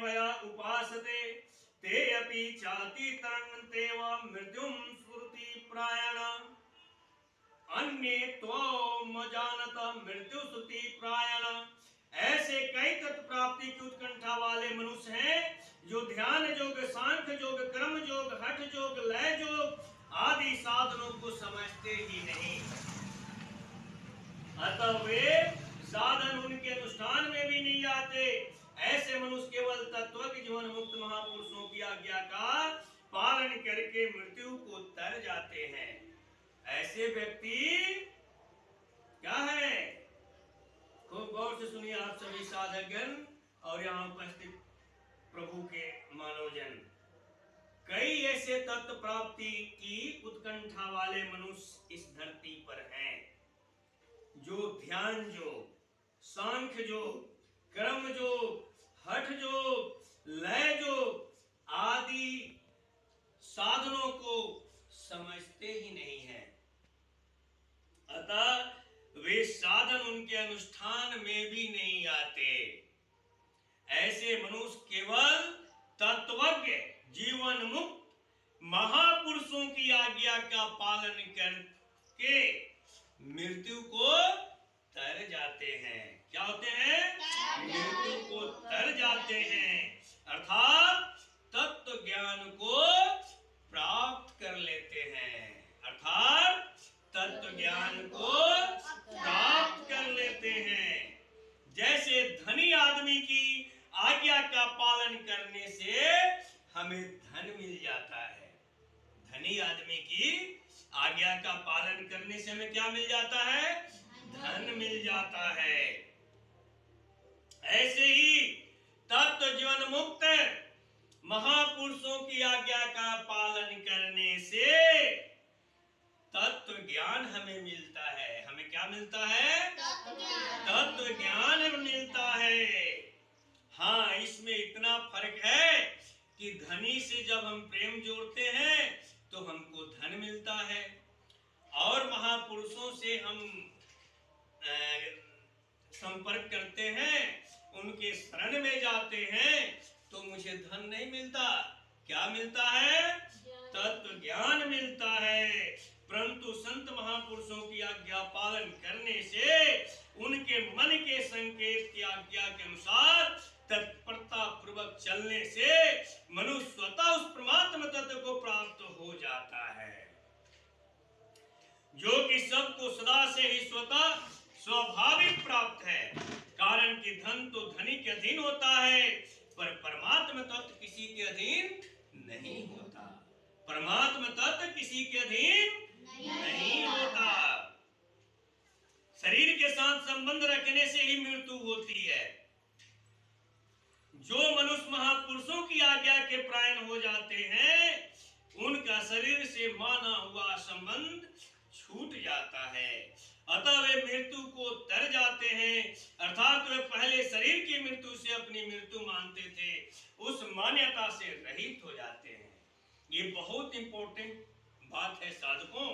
त्वया उपासते ते अपि चाति तरन्ते वा मृत्युं स्फुरति प्रायण अन्ये त्वं जानत मृत्यु सुति प्रायण। ऐसे कई तत्व प्राप्ति की उत्कंठा वाले मनुष्य हैं जो ध्यान योग, सांख्य योग, कर्म योग, हठ योग, लय योग आदि साधनों को समझते ही नहीं, अतः वे साधन उनके अनुष्ठान में भी नहीं आते। ऐसे मनुष्य केवल तत्वज्ञ जीवन मुक्त महापुरुषों की आज्ञा का पालन करके मृत्यु को तर जाते हैं। ऐसे व्यक्ति क्या है, खूब गौर से सुनिए आप सभी साधकगण और यहाँ उपस्थित प्रभु के मानवजन। कई ऐसे तत्व प्राप्ति की उत्कंठा वाले मनुष्य इस धरती पर हैं जो ध्यान योग, सांख्य योग, कर्म योग, हठ योग, लय योग आदि साधनों को समझते ही नहीं है, अतः वे साधन उनके अनुष्ठान में भी नहीं आते। ऐसे मनुष्य केवल तत्वज्ञ जीवन मुक्त महापुरुषों की आज्ञा का पालन करके मृत्यु को तर जाते हैं। क्या होते हैं? मृत्यु को तर जाते हैं, अर्थात तत्व ज्ञान को प्राप्त कर लेते हैं, अर्थात तत्व ज्ञान को प्राप्त कर लेते हैं। जैसे धनी आदमी की आज्ञा का पालन करने से हमें धन मिल जाता है, धनी आदमी की आज्ञा का पालन करने से हमें क्या मिल जाता है? धन मिल जाता है। ऐसे ही तत्व जीवन मुक्त महापुरुषों की आज्ञा का पालन करने से तत्व ज्ञान हमें मिलता है। हमें क्या मिलता है? तत्व ज्ञान मिलता है। हाँ, इसमें इतना फर्क है कि धनी से जब हम प्रेम जोड़ते हैं तो हमको धन मिलता है, और महापुरुषों से हम संपर्क करते हैं, उनके शरण में जाते हैं तो मुझे धन नहीं मिलता। क्या मिलता है? तत्व ज्ञान मिलता है। परंतु संत महापुरुषों की आज्ञा पालन करने से, उनके मन के संकेत की आज्ञा के अनुसार तत्परता पूर्वक चलने से मनुष्य स्वतः उस परमात्मा तत्व को प्राप्त हो जाता है, जो कि सबको सदा से ही स्वतः स्वाभाविक प्राप्त है। कारण कि धन तो धनी के अधीन होता है, पर परमात्मा तत्व किसी के अधीन नहीं होता। परमात्मा तत्व किसी के अधीन नहीं होता। शरीर के साथ संबंध रखने से ही मृत्यु होती है। जो मनुष्य महापुरुषों की आज्ञा के परायण हो जाते हैं, उनका शरीर से माना हुआ संबंध छूट जाता है, अतः वे मृत्यु को तर जाते हैं। अर्थात वे पहले शरीर की मृत्यु से अपनी मृत्यु मानते थे, उस मान्यता से रहित हो जाते हैं। ये बहुत इंपॉर्टेंट बात है साधकों।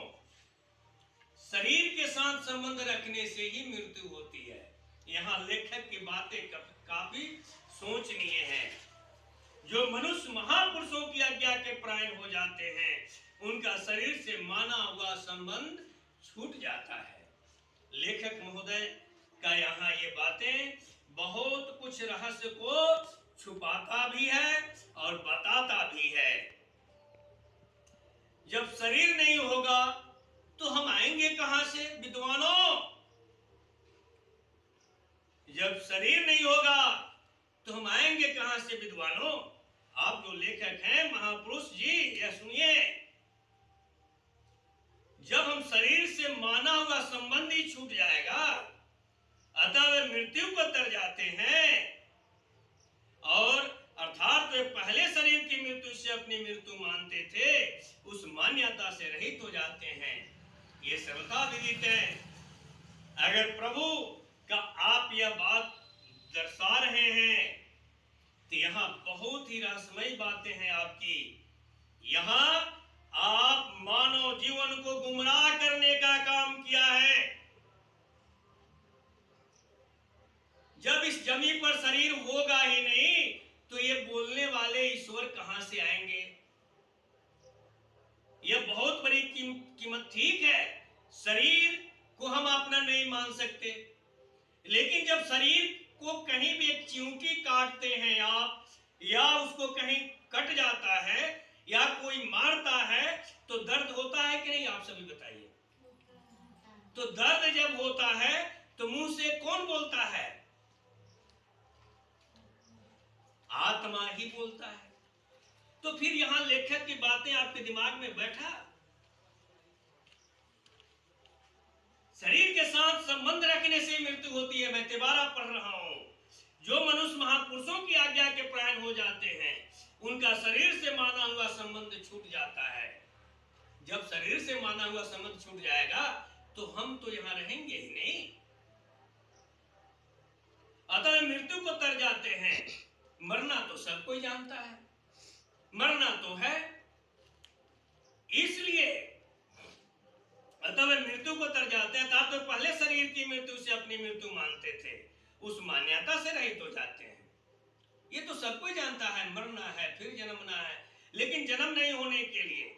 शरीर के साथ संबंध रखने से ही मृत्यु होती है। यहाँ लेखक की बातें काफी सोचनीय हैं। जो मनुष्य महापुरुषों की आज्ञा के परायण हो जाते हैं, उनका शरीर से माना हुआ संबंध छूट जाता है। लेखक महोदय का यहाँ ये बातें बहुत कुछ रहस्य को छुपाता भी है और बताता भी है। जब शरीर नहीं होगा तो हम आएंगे कहां से विद्वानों? जब शरीर नहीं होगा तो हम आएंगे कहां से विद्वानों? आप जो लेखक हैं महापुरुष जी, यह सुनिए, जब हम शरीर से माना हुआ संबंध ही छूट जाएगा, अतः वे मृत्यु को तर जाते हैं, और अर्थात वे पहले शरीर की मृत्यु से अपनी मृत्यु मानते थे, उस मान्यता से रहित हो जाते हैं। ये सर्वथा विदित है। अगर प्रभु का आप यह बात दर्शा रहे हैं तो यहाँ बहुत ही रहस्यमयी बातें हैं आपकी। यहाँ आप मानव जीवन को गुमराह करने का काम किया है। जब इस जमीन पर शरीर होगा ही नहीं तो ये ठीक है, शरीर को हम अपना नहीं मान सकते, लेकिन जब शरीर को कहीं भी एक चींटी काटते हैं आप, या उसको कहीं कट जाता है या कोई मारता है, तो दर्द होता है कि नहीं? आप सभी बताइए। तो दर्द जब होता है तो मुंह से कौन बोलता है? आत्मा ही बोलता है। तो फिर यहां लेखक की बातें आपके दिमाग में बैठा, शरीर के साथ संबंध रखने से मृत्यु होती है। मैं तिबारा पढ़ रहा हूं, जो मनुष्य महापुरुषों की आज्ञा के परायण हो जाते हैं, उनका शरीर से माना हुआ संबंध छूट जाता है। जब शरीर से माना हुआ संबंध छूट जाएगा तो हम तो यहां रहेंगे ही नहीं। अतः मृत्यु को तर जाते हैं। मरना तो सब कोई जानता है, मरना तो है, इसलिए अतः वे मृत्यु को तर जाते हैं। तो पहले शरीर की मृत्यु से अपनी मृत्यु मानते थे, उस मान्यता से रहित हो जाते हैं। ये तो सब कोई जानता है, मरना है फिर जन्मना है। लेकिन जन्म नहीं होने के लिए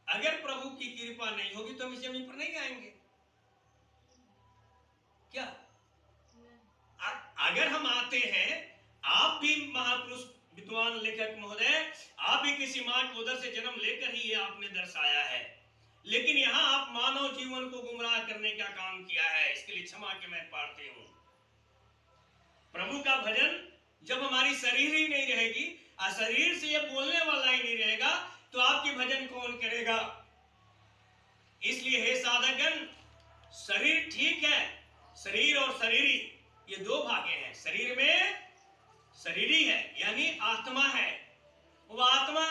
अगर प्रभु की कृपा नहीं होगी तो हम इस जमीन पर नहीं आएंगे। क्या अगर हम आते हैं, आप भी महापुरुष विद्वान लेखक महोदय, आप भी किसी मां के उदर से जन्म लेकर ही ये आपने दर्शाया है, लेकिन यहां आप मानव जीवन को गुमराह करने का काम किया है। इसके लिए क्षमा के मैं प्रार्थी हूं। प्रभु का भजन जब हमारी शरीर ही नहीं रहेगी, शरीर से ये बोलने वाला ही नहीं रहेगा, तो आपकी भजन कौन करेगा? इसलिए हे साधकगण, शरीर ठीक है, शरीर और शरीरी ये दो भागे हैं। शरीर में शरीरी है यानी आत्मा है, वो आत्मा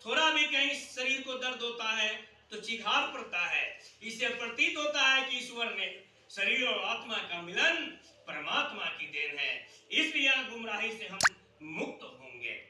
थोड़ा भी कहीं शरीर को दर्द होता है तो चिघार पड़ता है। इससे प्रतीत होता है कि ईश्वर ने शरीर और आत्मा का मिलन परमात्मा की देन है। इसलिए गुमराही से हम मुक्त होंगे।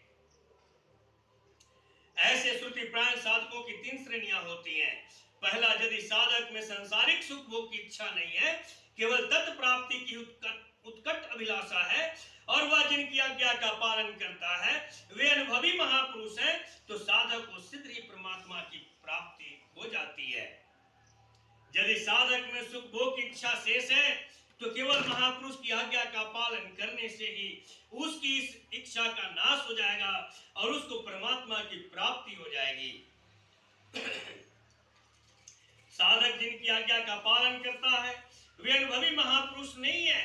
ऐसे श्रुति प्राण साधकों की 3 श्रेणियां होती हैं। पहला, यदि साधक में सांसारिक सुख भोग की इच्छा नहीं है, केवल तत् प्राप्ति की उत्कट अभिलाषा है, और वह जिनकी आज्ञा का पालन करता है वे अनुभवी महापुरुष हैं, तो साधक को शीघ्र ही परमात्मा की प्राप्ति हो जाती है। यदि साधक में सुख भोग की इच्छा शेष है, तो केवल महापुरुष की आज्ञा का पालन करने से ही उसकी इस इच्छा का नाश हो जाएगा और उसको परमात्मा की प्राप्ति हो जाएगी। साधक जिनकी आज्ञा का पालन करता है वे अनुभवी महापुरुष नहीं है,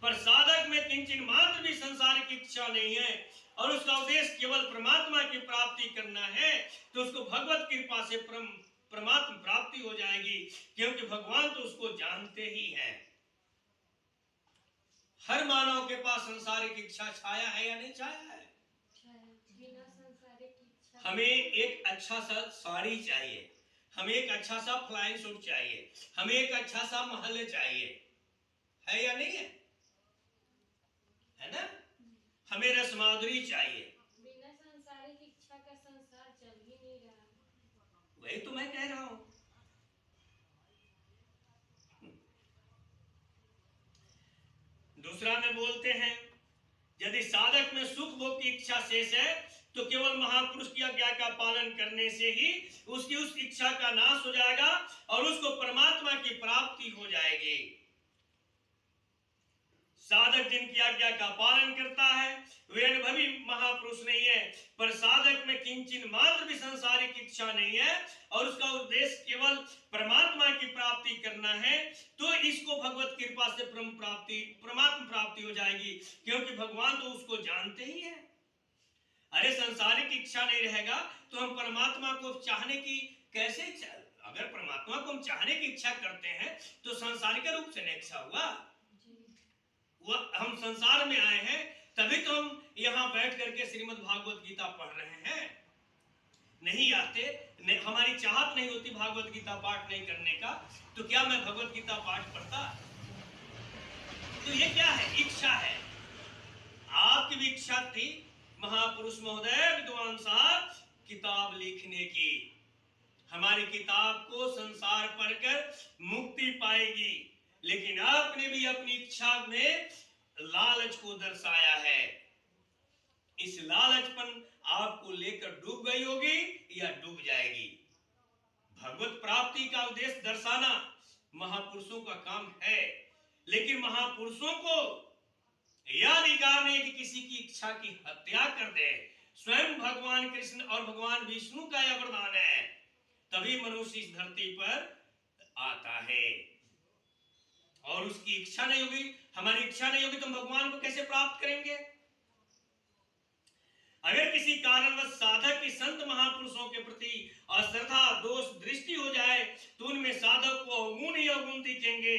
पर साधक में किंचित मात्र भी संसारिक इच्छा नहीं है और उसका उद्देश्य केवल परमात्मा की प्राप्ति करना है, तो उसको भगवत कृपा से परमात्मा प्राप्ति हो जाएगी, क्योंकि भगवान तो उसको जानते ही हैं। हर मानव के पास संसारिक इच्छा छाया है या नहीं छाया है? बिना संसारिक इच्छा हमें एक अच्छा सा साड़ी चाहिए, हमें एक अच्छा सा फ्लाइंग सूट चाहिए, हमें एक अच्छा सा महल चाहिए, है या नहीं है? है ना? हमें रसमाधुरी चाहिए। बिना संसारिक इच्छा का संसार चल ही नहीं रहा। वही तो मैं कह रहा हूं। दूसरा में बोलते हैं, यदि साधक में सुख भोग की इच्छा शेष है, तो केवल महापुरुष की आज्ञा का पालन करने से ही उसकी उस इच्छा का नाश हो जाएगा और उसको परमात्मा की प्राप्ति हो जाएगी। साधक जिनकी आज्ञा का पालन करता है वे अनुभवी महापुरुष नहीं है, पर साधक में किंचित मात्र भी संसारिक इच्छा नहीं है और उसका उद्देश्य केवल परमात्मा की प्राप्ति करना है, तो इसको भगवत कृपा से परमात्मा प्राप्ति हो जाएगी, क्योंकि भगवान तो उसको जानते ही है। अरे संसारिक इच्छा नहीं रहेगा तो हम परमात्मा को चाहने की कैसे अगर परमात्मा को हम चाहने की इच्छा करते हैं तो संसारिक रूप से नहीं इच्छा हुआ। हम संसार में आए हैं तभी तो हम यहाँ बैठ करके श्रीमद् भागवत गीता पढ़ रहे हैं। नहीं आते, हमारी चाहत नहीं होती भागवत गीता पाठ नहीं करने का, तो क्या मैं भगवत गीता पाठ पढ़ता? तो ये क्या है? इच्छा है। आपकी भी इच्छा थी महापुरुष महोदय, विद्वान साहब, किताब लिखने की। हमारी किताब को संसार पढ़कर मुक्ति पाएगी, लेकिन आपने भी अपनी इच्छा में लालच को दर्शाया है। इस लालचपन आपको लेकर डूब गई होगी या डूब जाएगी। भगवत भगवत प्राप्ति का उद्देश्य दर्शाना महापुरुषों का काम है, लेकिन महापुरुषों को यह अधिकार नहीं कि किसी की इच्छा की हत्या कर दे। स्वयं भगवान कृष्ण और भगवान विष्णु का यह वरदान है, तभी मनुष्य इस धरती पर आता है। और उसकी इच्छा नहीं होगी, हमारी इच्छा नहीं होगी तो हम भगवान को कैसे प्राप्त करेंगे? अगर किसी कारणवश साधक की संत महापुरुषों के प्रति अश्रद्धा, दोष दृष्टि हो जाए तो उनमें साधक को अवगुण ही अवगुण दिखेंगे,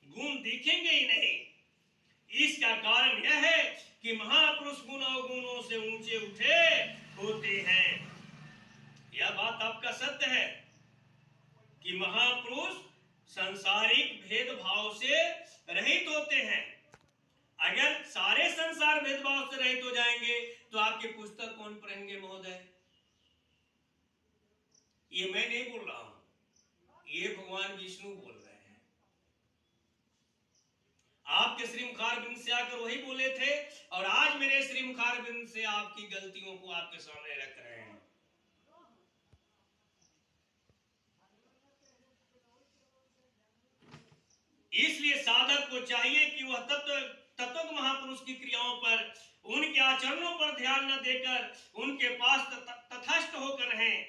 गुण दिखेंगे ही नहीं। इसका कारण यह है कि महापुरुष गुण अवगुणों से ऊंचे उठे होते हैं। यह बात आपका सत्य है कि महापुरुष सांसारिक भेदभाव से रहित होते हैं। अगर सारे संसार भेदभाव से रहित हो जाएंगे तो आपके पुस्तक कौन पढ़ेंगे महोदय? ये मैं नहीं बोल रहा हूं, ये भगवान विष्णु बोल रहे हैं। आपके श्री मुखारबिंद से आकर वही बोले थे और आज मेरे श्री मुखारबिंद से आपकी गलतियों को आपके सामने रख रहे हैं। इसलिए साधक को चाहिए कि वह तत्व महापुरुष की क्रियाओं पर, उनके आचरणों पर ध्यान न देकर उनके पास तटस्थ होकर रहें।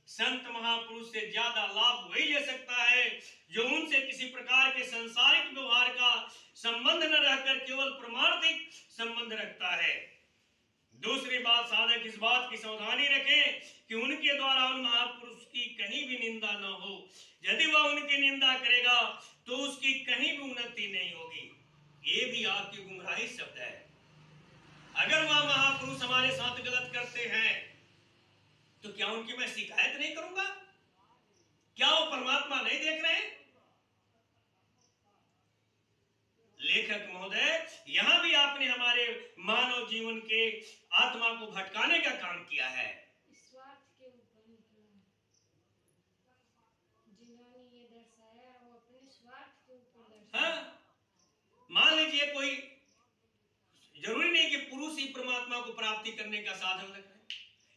संत महापुरुष से ज्यादा लाभ वही ले सकता है जो उनसे किसी प्रकार के सांसारिक व्यवहार का संबंध न रहकर केवल परमार्थिक संबंध रखता है। दूसरी बात, साधक इस बात की सावधानी रखें कि उनके द्वारा उन महापुरुष की कहीं भी निंदा न हो। यदि वह उनकी निंदा करेगा तो उसकी कहीं भी उन्नति नहीं होगी। ये भी आपकी गुमराही शब्द है। अगर वह महापुरुष हमारे साथ गलत करते हैं तो क्या उनकी मैं शिकायत नहीं करूंगा? क्या वो परमात्मा नहीं देख रहे हैं? लेखक महोदय, यहां भी आपने हमारे मानव जीवन के आत्मा को भटकाने का काम किया है। स्वार्थ के ऊपर जिन्होंने ये दर्शाया वो अपने स्वार्थ के ऊपर दर्शाया। हाँ, मान लीजिए कोई, जरूरी नहीं कि पुरुष ही परमात्मा को प्राप्ति करने का साधन रखे।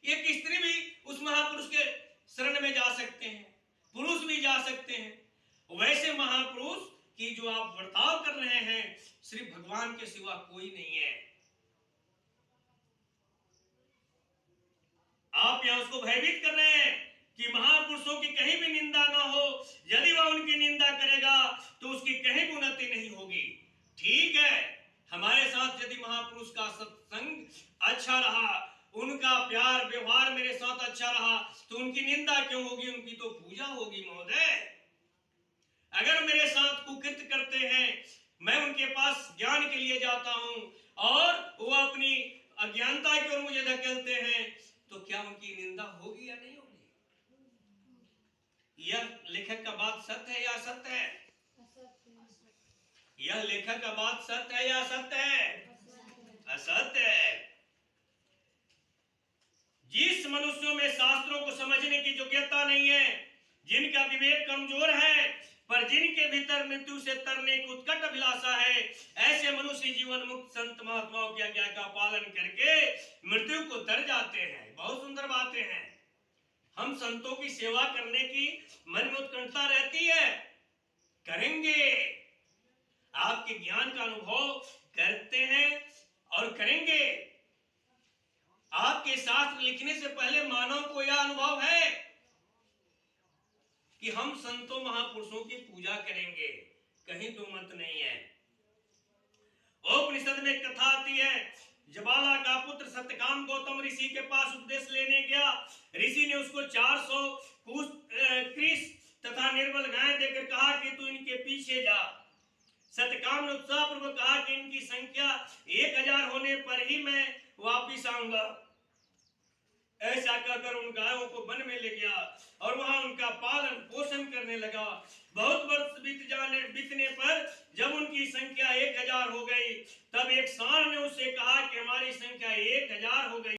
एक स्त्री भी उस महापुरुष के शरण में जा सकते हैं, पुरुष भी जा सकते हैं। वैसे महापुरुष की जो आप बर्ताव कर रहे हैं, सिर्फ भगवान के सिवा कोई नहीं है। आप यहां उसको भयभीत कर रहे हैं कि महापुरुषों की कहीं भी निंदा ना हो। यदि वह उनकी निंदा करेगा तो उसकी कहीं भी उन्नति नहीं होगी। ठीक है, हमारे साथ यदि महापुरुष का सत्संग अच्छा रहा, उनका प्यार व्यवहार मेरे साथ अच्छा रहा, तो उनकी निंदा क्यों होगी? उनकी तो पूजा होगी महोदय। अगर मेरे साथ कुकृत्य करते हैं, मैं उनके पास ज्ञान के लिए जाता हूं और वो अपनी अज्ञानता की ओर मुझे धकेलते हैं, तो क्या उनकी निंदा होगी या नहीं होगी? यह लेखक का बात सत्य है या असत्य है? यह लेखक का बात सत्य है या असत्य है? असत्य है। जिस मनुष्यों में शास्त्रों को समझने की योग्यता नहीं है, जिनका विवेक कमजोर है, पर जिनके भीतर मृत्यु से तरने की उत्कट अभिलाषा है, ऐसे मनुष्य जीवन मुक्त संत महात्माओं की आज्ञा का पालन करके मृत्यु को तर जाते हैं। बहुत सुंदर बातें हैं। हम संतों की सेवा करने की मन में उत्कंठा रहती है, करेंगे। आपके ज्ञान का अनुभव करते हैं और करेंगे। आपके शास्त्र लिखने से पहले मानव को यह अनुभव है कि हम संतों महापुरुषों की पूजा करेंगे, कहीं दो मत नहीं है। उपनिषद में कथा आती है, जबाला का पुत्र सत्यकाम गौतम ऋषि के पास उपदेश लेने गया। ऋषि ने उसको 400 कृष तथा निर्बल गाय देकर कहा कि तू इनके पीछे जा। सत्यकाम ने उत्साहपूर्वक कहा कि इनकी संख्या 1000 होने पर ही मैं वापिस आऊंगा। ऐसा कहकर उन गायों को वन में ले गया और वहां उनका पालन पोषण करने लगा। बहुत वर्ष बीतने पर जब उनकी संख्या 1000 हो गई, तब एक सांड ने उससे कहा कि हमारी संख्या 1000 हो गई।